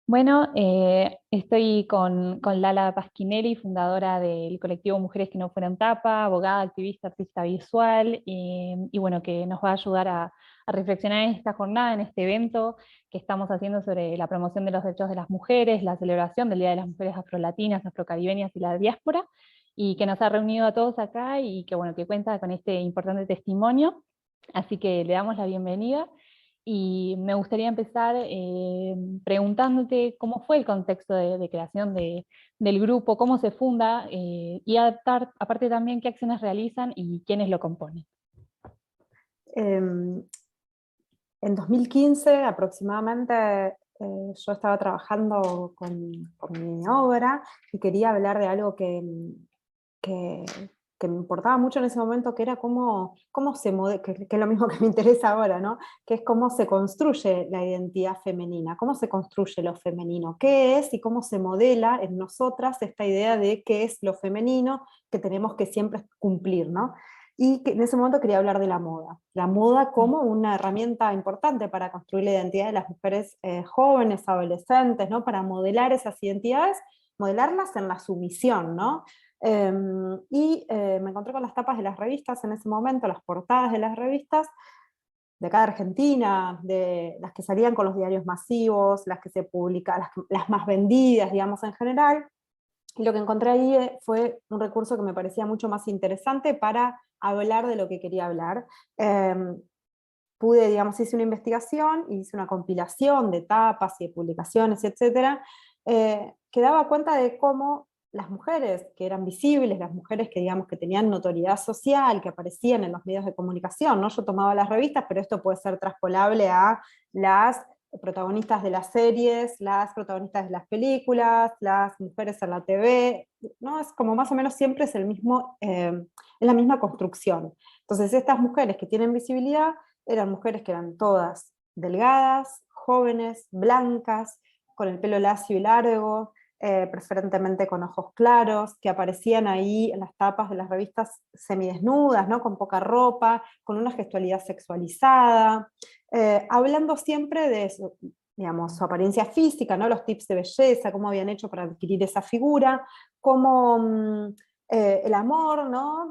Bueno, estoy con Lala Pasquinelli, fundadora del colectivo Mujeres que no fueron tapa, abogada, activista, artista visual, y bueno, que nos va a ayudar a reflexionar en esta jornada, en este evento que estamos haciendo sobre la promoción de los derechos de las mujeres, la celebración del Día de las Mujeres Afrolatinas, Afrocaribeñas y la diáspora, y que nos ha reunido a todos acá y que bueno, que cuenta con este importante testimonio. Así que le damos la bienvenida. Y me gustaría empezar preguntándote cómo fue el contexto de creación del grupo, cómo se funda, y aparte también qué acciones realizan y quiénes lo componen. En 2015 aproximadamente yo estaba trabajando con mi obra y quería hablar de algo que, que me importaba mucho en ese momento, que era cómo que es lo mismo que me interesa ahora, ¿no? Que es cómo se construye la identidad femenina, cómo se construye lo femenino, qué es y cómo se modela en nosotras esta idea de qué es lo femenino que tenemos que siempre cumplir, ¿no? Y que en ese momento quería hablar de la moda como una herramienta importante para construir la identidad de las mujeres jóvenes, adolescentes, ¿no? Para modelar esas identidades, modelarlas en la sumisión, ¿no? Me encontré con las tapas de las revistas en ese momento, las portadas de las revistas, de acá de Argentina, de las que salían con los diarios masivos, las que se publican, las más vendidas, digamos, en general. Y lo que encontré ahí fue un recurso que me parecía mucho más interesante para hablar de lo que quería hablar. Eh, hice una investigación, hice una compilación de tapas y de publicaciones, etcétera, que daba cuenta de cómo las mujeres que eran visibles, las mujeres que digamos que tenían notoriedad social, que aparecían en los medios de comunicación, ¿no? Yo tomaba las revistas, pero esto puede ser traspolable a las protagonistas de las series, las protagonistas de las películas, las mujeres en la TV, ¿no? Es como más o menos siempre es es la misma construcción. Entonces estas mujeres que tienen visibilidad eran mujeres que eran todas delgadas, jóvenes, blancas, con el pelo lacio y largo, preferentemente con ojos claros, que aparecían ahí en las tapas de las revistas semidesnudas, ¿no? Con poca ropa, con una gestualidad sexualizada, hablando siempre de eso, digamos, su apariencia física, ¿no? Los tips de belleza, cómo habían hecho para adquirir esa figura, cómo el amor, ¿no?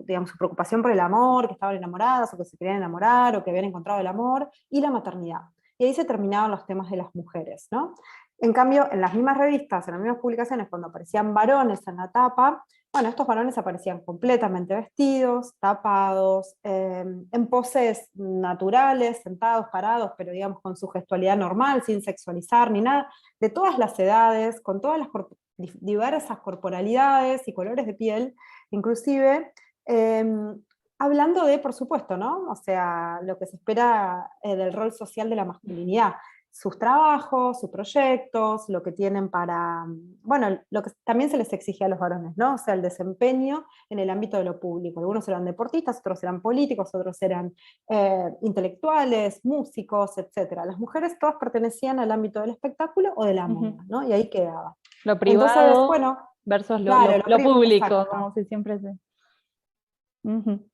Digamos, su preocupación por el amor, que estaban enamoradas o que se querían enamorar o que habían encontrado el amor, y la maternidad. Y ahí se terminaban los temas de las mujeres, ¿no? En cambio, en las mismas revistas, en las mismas publicaciones, cuando aparecían varones en la tapa, bueno, estos varones aparecían completamente vestidos, tapados, en poses naturales, sentados, parados, pero digamos con su gestualidad normal, sin sexualizar ni nada, de todas las edades, con todas las diversas corporalidades y colores de piel, inclusive, eh, hablando de, por supuesto, ¿no? O sea, lo que se espera del rol social de la masculinidad, sus trabajos, sus proyectos, lo que tienen para, bueno, lo que también se les exige a los varones, ¿no? O sea, el desempeño en el ámbito de lo público. Algunos eran deportistas, otros eran políticos, otros eran intelectuales, músicos, etc. Las mujeres todas pertenecían al ámbito del espectáculo o de la Ujú. moda, ¿no? Y ahí quedaba. Lo Entonces, privado bueno, versus claro, lo público, exacto. como si siempre se... Ujú.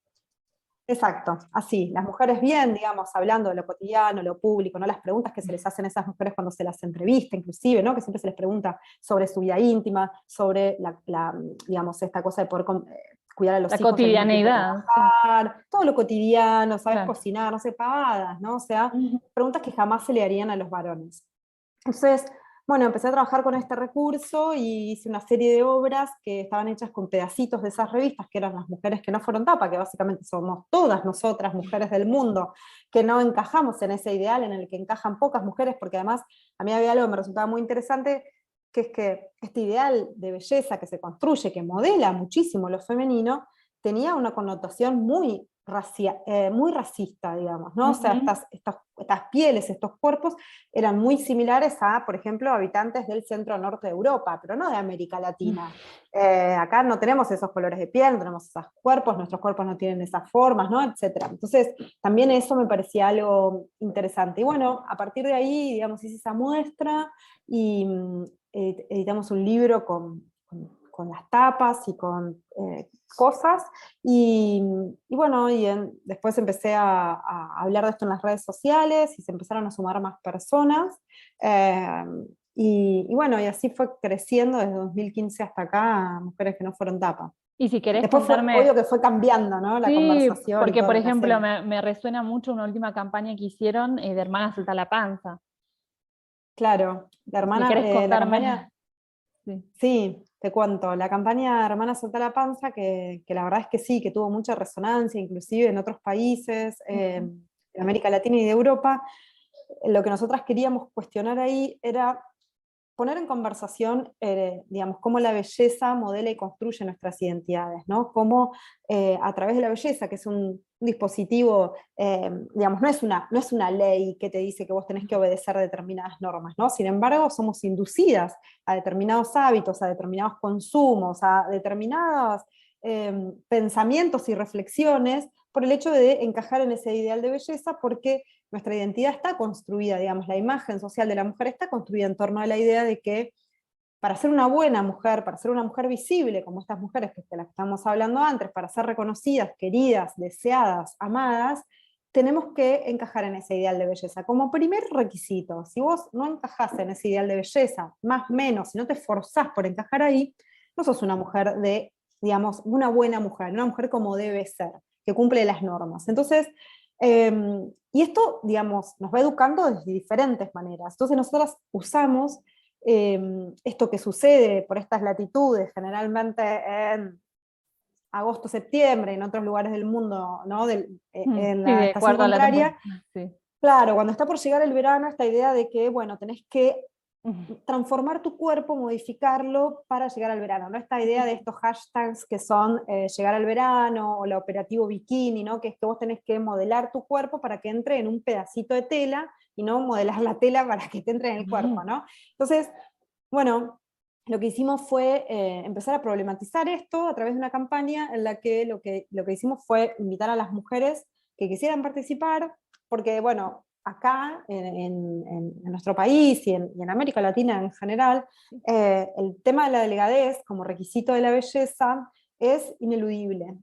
Exacto, así, las mujeres bien, digamos, hablando de lo cotidiano, lo público, ¿no? Las preguntas que se les hacen a esas mujeres cuando se las entrevista, inclusive, ¿no? Que siempre se les pregunta sobre su vida íntima, sobre digamos, esta cosa de poder cuidar a La los hijos y al mismo tiempo cotidianeidad, sí, trabajar, todo lo cotidiano, saber claro. cocinar, no sé, pavadas, ¿no? O sea, Ujú. preguntas que jamás se le harían a los varones. Entonces, bueno, empecé a trabajar con este recurso y hice una serie de obras que estaban hechas con pedacitos de esas revistas, que eran Las Mujeres que no fueron tapa, que básicamente somos todas nosotras, mujeres del mundo, que no encajamos en ese ideal en el que encajan pocas mujeres, porque además a mí había algo que me resultaba muy interesante, que es que este ideal de belleza que se construye, que modela muchísimo lo femenino, tenía una connotación muy racista, digamos, ¿no? O sea, Ujú. estas pieles, estos cuerpos, eran muy similares a, por ejemplo, habitantes del centro-norte de Europa, pero no de América Latina. Acá no tenemos esos colores de piel, no tenemos esos cuerpos, nuestros cuerpos no tienen esas formas, ¿no? Etcétera. Entonces, también eso me parecía algo interesante. Y bueno, a partir de ahí, digamos, hice esa muestra y editamos un libro con las tapas y con cosas, y bueno, después empecé a hablar de esto en las redes sociales, y se empezaron a sumar más personas, eh, y bueno, y así fue creciendo desde 2015 hasta acá, Mujeres que no fueron tapa. Y si querés Después fue contarme, obvio que fue cambiando, ¿no? La sí, conversación y porque todo por lo que ejemplo hacemos. me resuena mucho una última campaña que hicieron de Hermana Suelta la Panza. Claro, Si querés la contarme. campaña, Sí. sí, te cuento, la campaña Hermana Soltá la Panza, que la verdad es que sí, que tuvo mucha resonancia, inclusive en otros países, Ujú. de América Latina y de Europa. Lo que nosotras queríamos cuestionar ahí era poner en conversación, digamos, cómo la belleza modela y construye nuestras identidades, ¿no? Cómo a través de la belleza, que es un dispositivo, digamos, no es una ley que te dice que vos tenés que obedecer determinadas normas, ¿no? Sin embargo, somos inducidas a determinados hábitos, a determinados consumos, a determinados pensamientos y reflexiones por el hecho de encajar en ese ideal de belleza, porque nuestra identidad está construida, digamos, la imagen social de la mujer está construida en torno a la idea de que para ser una buena mujer, para ser una mujer visible, como estas mujeres de las que estamos hablando antes, para ser reconocidas, queridas, deseadas, amadas, tenemos que encajar en ese ideal de belleza. Como primer requisito, si vos no encajás en ese ideal de belleza, más o menos, si no te esforzás por encajar ahí, no sos una mujer de, digamos, una buena mujer, una mujer como debe ser, que cumple las normas. Entonces, y esto, digamos, nos va educando de diferentes maneras. Entonces nosotros usamos esto que sucede por estas latitudes, generalmente en agosto, septiembre, en otros lugares del mundo, ¿no? En Sí, la de estación acuerdo a la temporada. contraria. Sí. Claro, cuando está por llegar el verano, esta idea de que, bueno, tenés que Ujú. transformar tu cuerpo, modificarlo para llegar al verano, ¿no? Esta idea de estos hashtags que son llegar al verano o la operativo bikini, ¿no? Que es que vos tenés que modelar tu cuerpo para que entre en un pedacito de tela y no modelar la tela para que te entre en el cuerpo, ¿no? Entonces, bueno, lo que hicimos fue empezar a problematizar esto a través de una campaña en la que lo que hicimos fue invitar a las mujeres que quisieran participar, porque, bueno, acá en nuestro país y en América Latina en general, el tema de la delgadez como requisito de la belleza es ineludible.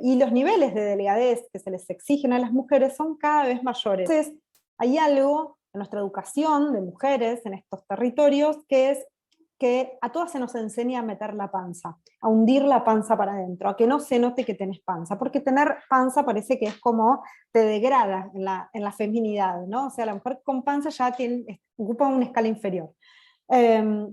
Y los niveles de delgadez que se les exigen a las mujeres son cada vez mayores. Entonces, hay algo en nuestra educación de mujeres en estos territorios que es que a todas se nos enseña a meter la panza, a hundir la panza para adentro, a que no se note que tenés panza, porque tener panza parece que es como te degrada en la feminidad, ¿no? O sea, la mujer con panza ya ocupa una escala inferior. Eh,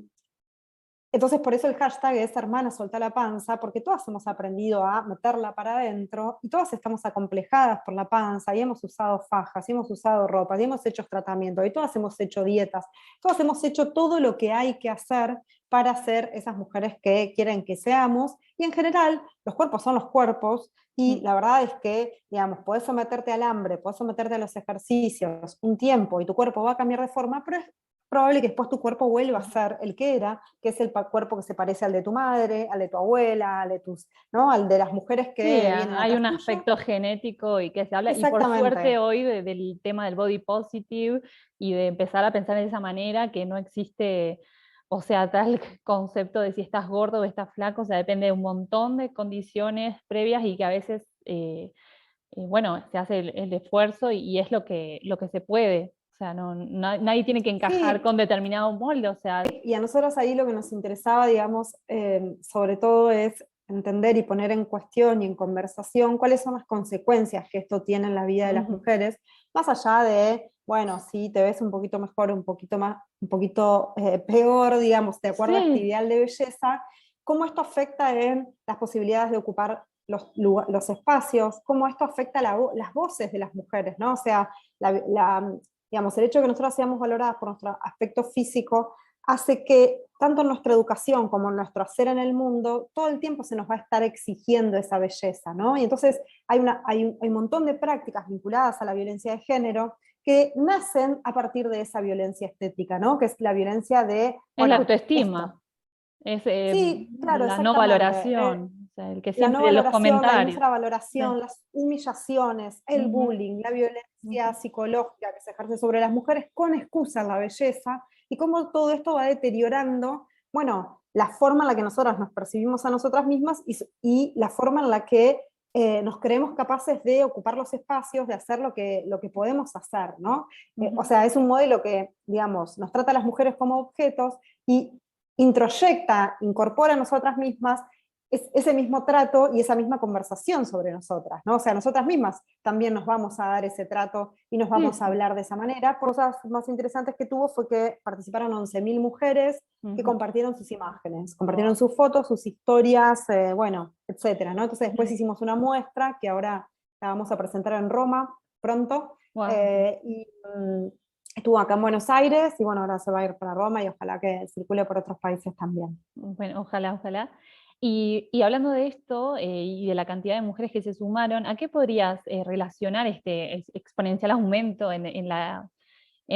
entonces, por eso el hashtag es hermana soltá la panza, porque todas hemos aprendido a meterla para adentro y todas estamos acomplejadas por la panza y hemos usado fajas, y hemos usado ropas, y hemos hecho tratamientos, y todas hemos hecho dietas, todas hemos hecho todo lo que hay que hacer para ser esas mujeres que quieren que seamos. Y en general, los cuerpos son los cuerpos, y la verdad es que, digamos, podés someterte al hambre, podés someterte a los ejercicios un tiempo y tu cuerpo va a cambiar de forma, pero es probable que después tu cuerpo vuelva a ser el que era, que es el cuerpo que se parece al de tu madre, al de tu abuela, al de ¿no? Al de las mujeres Sí, que vienen hay atrás un tuyo. aspecto genético y que se habla, y por suerte Exactamente. hoy del tema del body positive y de empezar a pensar de esa manera, que no existe, o sea, tal concepto de si estás gordo o estás flaco, o sea, depende de un montón de condiciones previas y que a veces, bueno, se hace el esfuerzo y es lo que se puede. O sea, nadie tiene que encajar Sí, con determinado molde, o sea. y a nosotros ahí lo que nos interesaba, digamos, sobre todo es entender y poner en cuestión y en conversación cuáles son las consecuencias que esto tiene en la vida de las Ujú. mujeres, más allá de, bueno, si te ves un poquito mejor, un poquito más, un poquito peor, digamos, de acuerdo a este Sí, ideal de belleza, cómo esto afecta en las posibilidades de ocupar los espacios, cómo esto afecta las voces de las mujeres, ¿no? O sea, digamos, el hecho de que nosotros seamos valoradas por nuestro aspecto físico hace que tanto en nuestra educación como en nuestro hacer en el mundo, todo el tiempo se nos va a estar exigiendo esa belleza, ¿no? Y entonces hay un montón de prácticas vinculadas a la violencia de género que nacen a partir de esa violencia estética, ¿no? Que es la violencia de, es la bueno, esto. autoestima. Es Sí, claro, la no exactamente. valoración, o sea, el que La no siempre los valoración, la comentarios. Sí. infravaloración, las humillaciones, el Ujú, bullying, la violencia ujú. psicológica que se ejerce sobre las mujeres con excusa en la belleza, y cómo todo esto va deteriorando bueno, la forma en la que nosotras nos percibimos a nosotras mismas y la forma en la que nos creemos capaces de ocupar los espacios, de hacer lo que podemos hacer, ¿no? O sea, es un modelo que, digamos, nos trata a las mujeres como objetos y introyecta, incorpora a nosotras mismas ese mismo trato y esa misma conversación sobre nosotras, ¿no? O sea, nosotras mismas también nos vamos a dar ese trato y nos Sí, vamos a hablar de esa manera. Cosas más interesantes que tuvo fue que participaron 11.000 mujeres que compartieron sus imágenes, compartieron sus fotos, sus historias, bueno, etcétera, ¿no? Entonces después hicimos una muestra que ahora la vamos a presentar en Roma pronto, wow. y estuvo acá en Buenos Aires y bueno, ahora se va a ir para Roma y ojalá que circule por otros países también. Bueno, ojalá, ojalá. Y hablando de esto y de la cantidad de mujeres que se sumaron, ¿a qué podrías relacionar este exponencial aumento en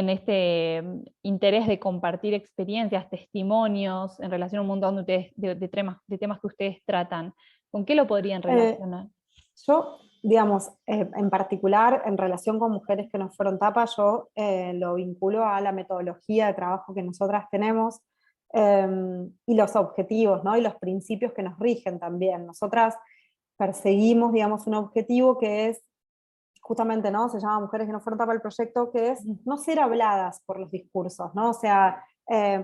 este interés de compartir experiencias, testimonios en relación a un montón de temas que ustedes tratan? ¿Con qué lo podrían Eh, relacionar? Yo, digamos, en particular, en relación con mujeres que no fueron tapas, yo lo vinculo a la metodología de trabajo que nosotras tenemos, eh, y los objetivos, ¿no? Y los principios que nos rigen también. Nosotras perseguimos, digamos, un objetivo que es, justamente, ¿no? Se llama Mujeres que no fueron tapa el proyecto, que es no ser habladas por los discursos, ¿no? O sea,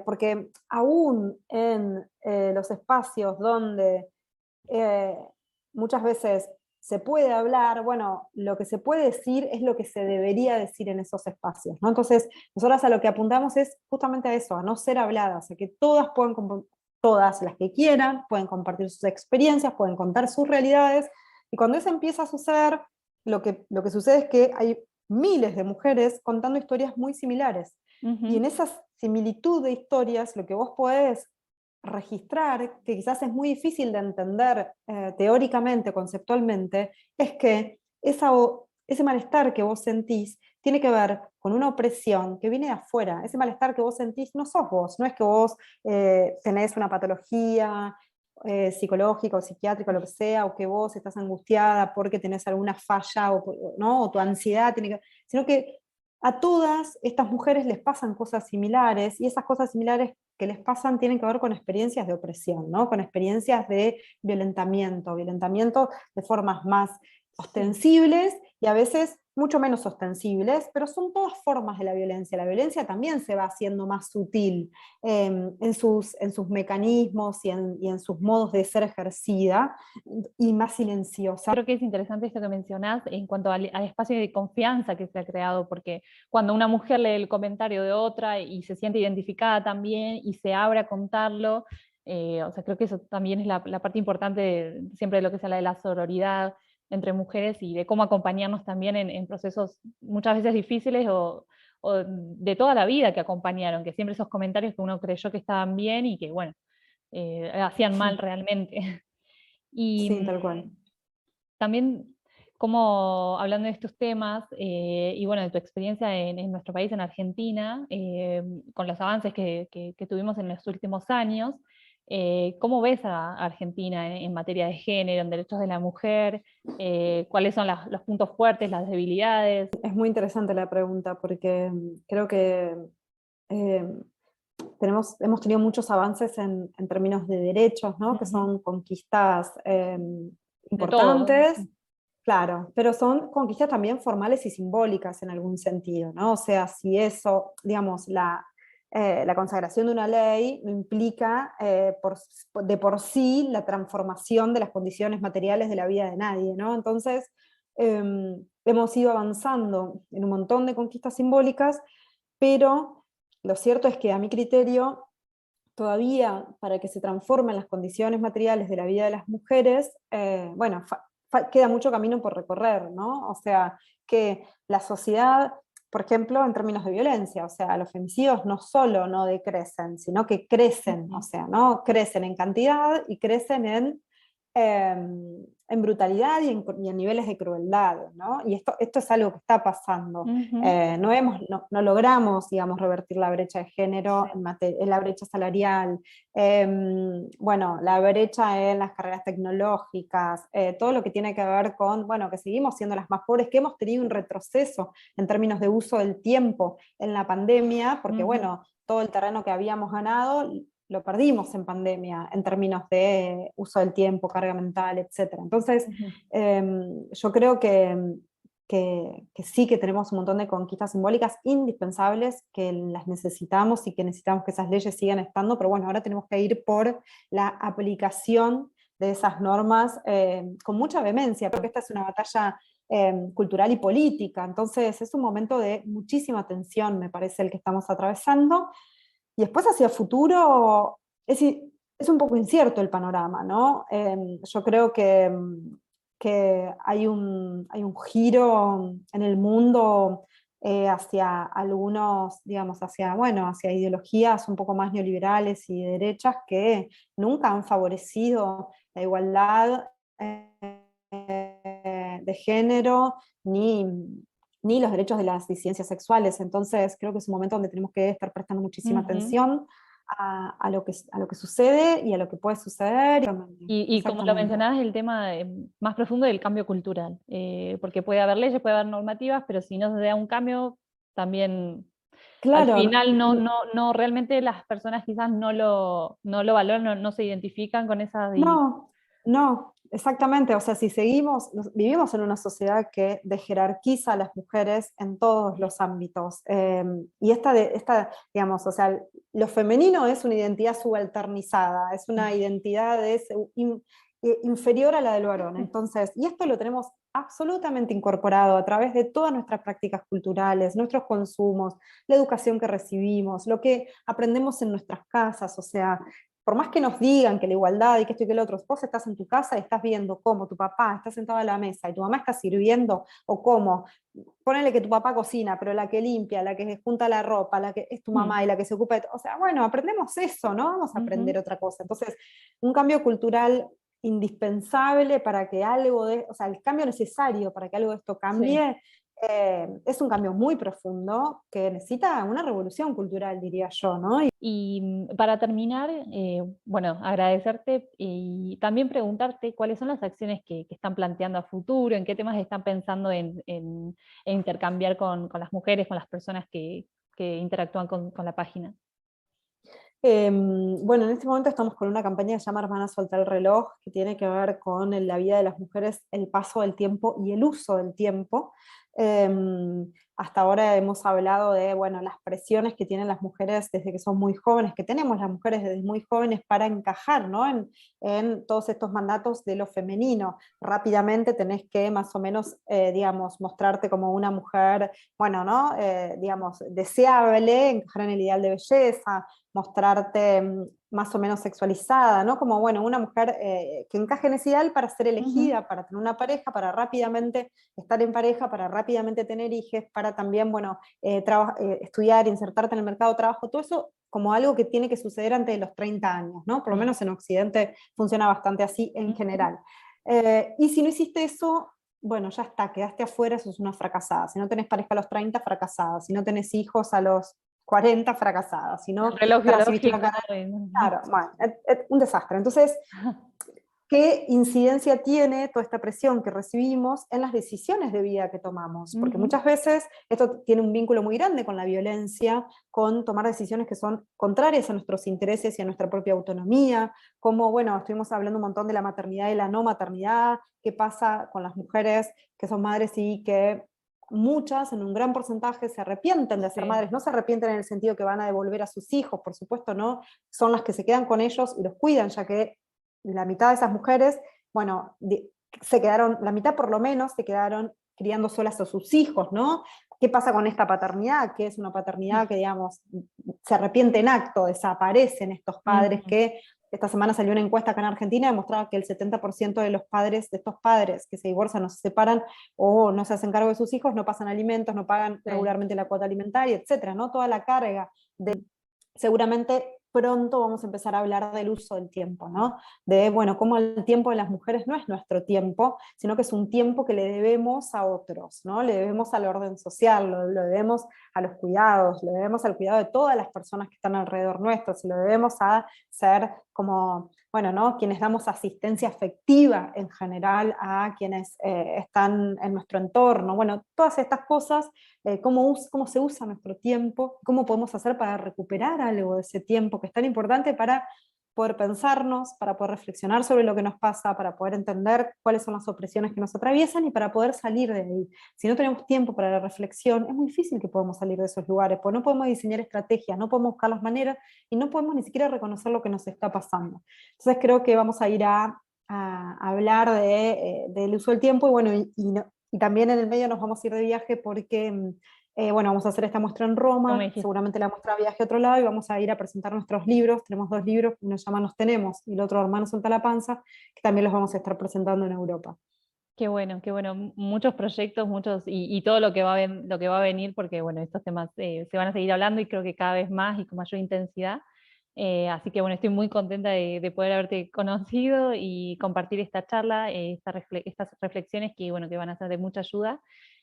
porque aún en los espacios donde eh, muchas veces se puede hablar, bueno, lo que se puede decir es lo que se debería decir en esos espacios, ¿no? Entonces, nosotras a lo que apuntamos es justamente a eso, a no ser habladas, a que todas puedan, todas las que quieran, pueden compartir sus experiencias, pueden contar sus realidades, y cuando eso empieza a suceder, lo que sucede es que hay miles de mujeres contando historias muy similares, y Ujú. en esa similitud de historias, lo que vos podés registrar, que quizás es muy difícil de entender teóricamente, conceptualmente, es que ese malestar que vos sentís tiene que ver con una opresión que viene de afuera. Ese malestar que vos sentís no sos vos, no es que vos tenés una patología psicológica o psiquiátrica o lo que sea, o que vos estás angustiada porque tenés alguna falla, ¿no? O tu ansiedad tiene que, sino que a todas estas mujeres les pasan cosas similares, y esas cosas similares que les pasan tienen que ver con experiencias de opresión, ¿no? Con experiencias de violentamiento de formas más Sí. ostensibles y a veces mucho menos ostensibles, pero son todas formas de la violencia. La violencia también se va haciendo más sutil en sus mecanismos y en sus modos de ser ejercida, y más silenciosa. Creo que es interesante esto que mencionás en cuanto al espacio de confianza que se ha creado, porque cuando una mujer lee el comentario de otra y se siente identificada también y se abre a contarlo, o sea, creo que eso también es la parte importante siempre de lo que se habla de la sororidad entre mujeres y de cómo acompañarnos también en procesos muchas veces difíciles o de toda la vida que acompañaron, que siempre esos comentarios que uno creyó que estaban bien y que, bueno, hacían mal realmente. Y Sí, tal cual. también, como hablando de estos temas, y bueno, de tu experiencia en nuestro país, en Argentina, con los avances que tuvimos en los últimos años, ¿cómo ves a Argentina en materia de género, en derechos de la mujer? ¿Cuáles son los puntos fuertes, las debilidades? Es muy interesante la pregunta porque creo que eh, hemos tenido muchos avances en términos de derechos, ¿no? Que Ujú. son conquistas De todo. importantes, claro, pero son conquistas también formales y simbólicas en algún sentido, ¿no? O sea, si eso, digamos, la consagración de una ley no implica de por sí la transformación de las condiciones materiales de la vida de nadie, ¿no? Entonces, hemos ido avanzando en un montón de conquistas simbólicas, pero lo cierto es que a mi criterio, todavía para que se transformen las condiciones materiales de la vida de las mujeres, bueno, queda mucho camino por recorrer, ¿no? O sea, que la sociedad, por ejemplo, en términos de violencia, o sea, los femicidios no solo no decrecen, sino que crecen, o Ujú. sea, ¿no? Crecen en cantidad y crecen en brutalidad y en niveles de crueldad, ¿no? Y esto es algo que está pasando. Ujú. No logramos, digamos, revertir la brecha de género Sí. en la brecha salarial, bueno, la brecha en las carreras tecnológicas, todo lo que tiene que ver con, bueno, que seguimos siendo las más pobres, que hemos tenido un retroceso en términos de uso del tiempo en la pandemia, porque, Ujú. bueno, todo el terreno que habíamos ganado lo perdimos en pandemia en términos de uso del tiempo, carga mental, etc. Entonces, yo creo que sí que tenemos un montón de conquistas simbólicas indispensables, que las necesitamos y que necesitamos que esas leyes sigan estando, pero bueno, ahora tenemos que ir por la aplicación de esas normas con mucha vehemencia, porque esta es una batalla cultural y política, entonces es un momento de muchísima tensión, me parece, el que estamos atravesando, y después hacia el futuro es un poco incierto el panorama, ¿no? Yo creo que hay un giro en el mundo hacia algunos, digamos, hacia, bueno, hacia ideologías un poco más neoliberales y de derechas que nunca han favorecido la igualdad de género, ni los derechos de las disidencias sexuales. Entonces creo que es un momento donde tenemos que estar prestando muchísima atención a lo que sucede y a lo que puede suceder. Y como lo Exactamente. mencionabas, el tema más profundo del cambio cultural, porque puede haber leyes, puede haber normativas, pero si no se da un cambio, también al Claro, final no realmente las personas quizás no lo valoran, no se identifican con esas. no, no, exactamente. O sea, si seguimos, vivimos en una sociedad que jerarquiza a las mujeres en todos los ámbitos. Y digamos, o sea, lo femenino es una identidad subalternizada, es una identidad inferior a la del varón. Entonces, y esto lo tenemos absolutamente incorporado a través de todas nuestras prácticas culturales, nuestros consumos, la educación que recibimos, lo que aprendemos en nuestras casas, o sea, por más que nos digan que la igualdad y que esto y que lo otro, vos estás en tu casa y estás viendo cómo tu papá está sentado a la mesa y tu mamá está sirviendo, o cómo, ponele que tu papá cocina, pero la que limpia, la que junta la ropa, la que es tu mamá y la que se ocupa de o sea, bueno, aprendemos eso, ¿no? Vamos a aprender otra cosa. Entonces, un cambio cultural indispensable para que o sea, el cambio necesario para que algo de esto Sí. cambie, es un cambio muy profundo que necesita una revolución cultural, diría yo, ¿no? Y para terminar, bueno, agradecerte y también preguntarte cuáles son las acciones que están planteando a futuro, en qué temas están pensando en intercambiar con las mujeres, con las personas que interactúan con la página. Bueno, en este momento estamos con una campaña que se llama Hermanas Soltar el Reloj, que tiene que ver con la vida de las mujeres, el paso del tiempo y el uso del tiempo. Hasta ahora hemos hablado de, bueno, las presiones que tienen las mujeres desde que son muy jóvenes, que tenemos las mujeres desde muy jóvenes para encajar, ¿no? en todos estos mandatos de lo femenino. Rápidamente tenés que más o menos, digamos, mostrarte como una mujer, bueno, ¿no? Digamos, deseable, encajar en el ideal de belleza, mostrarte más o menos sexualizada, ¿no? Como, bueno, una mujer que encaje en ese ideal para ser elegida, para tener una pareja, para rápidamente estar en pareja, para rápidamente tener hijos, para también, bueno, estudiar, insertarte en el mercado de trabajo, todo eso como algo que tiene que suceder antes de los 30 años, ¿no? Por lo menos en Occidente funciona bastante así en general. Y si no hiciste eso, bueno, ya está, quedaste afuera, sos una fracasada. Si no tenés pareja a los 30, fracasada. Si no tenés hijos a los 40, fracasada. Si El no reloj te recibiste una biológico. carrera, claro, bueno, un desastre. Entonces, ¿qué incidencia tiene toda esta presión que recibimos en las decisiones de vida que tomamos? Porque muchas veces esto tiene un vínculo muy grande con la violencia, con tomar decisiones que son contrarias a nuestros intereses y a nuestra propia autonomía, como, bueno, estuvimos hablando un montón de la maternidad y la no maternidad, qué pasa con las mujeres que son madres y que muchas, en un gran porcentaje, se arrepienten de ser Sí. madres, no se arrepienten en el sentido que van a devolver a sus hijos, por supuesto, no, son las que se quedan con ellos y los cuidan, ya que la mitad de esas mujeres, bueno, se quedaron, la mitad por lo menos, se quedaron criando solas a sus hijos, ¿no? ¿Qué pasa con esta paternidad? Que es una paternidad que, digamos, se arrepiente en acto, desaparecen estos padres que esta semana salió una encuesta acá en Argentina y demostraba que el 70% de los padres, de estos padres que se divorcian o se separan o no se hacen cargo de sus hijos, no pasan alimentos, no pagan Sí. regularmente la cuota alimentaria, etcétera, ¿no? Toda la carga de seguramente pronto vamos a empezar a hablar del uso del tiempo, ¿no? De, bueno, cómo el tiempo de las mujeres no es nuestro tiempo, sino que es un tiempo que le debemos a otros, ¿no? Le debemos al orden social, lo debemos a los cuidados, le debemos al cuidado de todas las personas que están alrededor nuestro, se lo debemos a ser como bueno, ¿no? Quienes damos asistencia afectiva en general a quienes están en nuestro entorno. Bueno, todas estas cosas, cómo se usa nuestro tiempo, cómo podemos hacer para recuperar algo de ese tiempo que es tan importante para poder pensarnos, para poder reflexionar sobre lo que nos pasa, para poder entender cuáles son las opresiones que nos atraviesan y para poder salir de ahí. Si no tenemos tiempo para la reflexión, es muy difícil que podamos salir de esos lugares, porque no podemos diseñar estrategias, no podemos buscar las maneras y no podemos ni siquiera reconocer lo que nos está pasando. Entonces creo que vamos a ir a hablar del uso del tiempo y bueno, y también en el medio nos vamos a ir de viaje porque bueno, vamos a hacer esta muestra en Como me Roma, dijiste. seguramente la muestra viaje a otro lado y vamos a ir a presentar nuestros libros. Tenemos 2 libros, uno se llama Nos Tenemos y el otro Hermano Suelta la Panza, que también los vamos a estar presentando en Europa. Qué bueno, muchos proyectos, muchos, y todo lo que lo que va a venir, porque bueno, estos temas se van a seguir hablando y creo que cada vez más y con mayor intensidad. Así que bueno, estoy muy contenta de poder haberte conocido y compartir esta charla, estas reflexiones que, bueno, que van a ser de mucha ayuda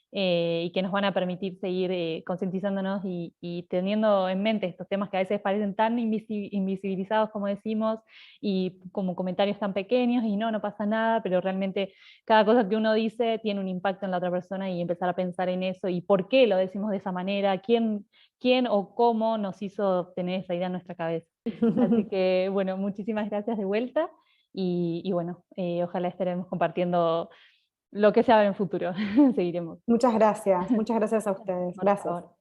y que nos van a permitir seguir concientizándonos y teniendo en mente estos temas que a veces parecen tan invisibilizados como decimos y como comentarios tan pequeños y no pasa nada, pero realmente cada cosa que uno dice tiene un impacto en la otra persona y empezar a pensar en eso y por qué lo decimos de esa manera, quién o cómo nos hizo tener esa idea en nuestra cabeza. Así que, bueno, muchísimas gracias de vuelta y bueno, ojalá estaremos compartiendo lo que sea en el futuro. Seguiremos. Muchas gracias a ustedes. Por Gracias. favor.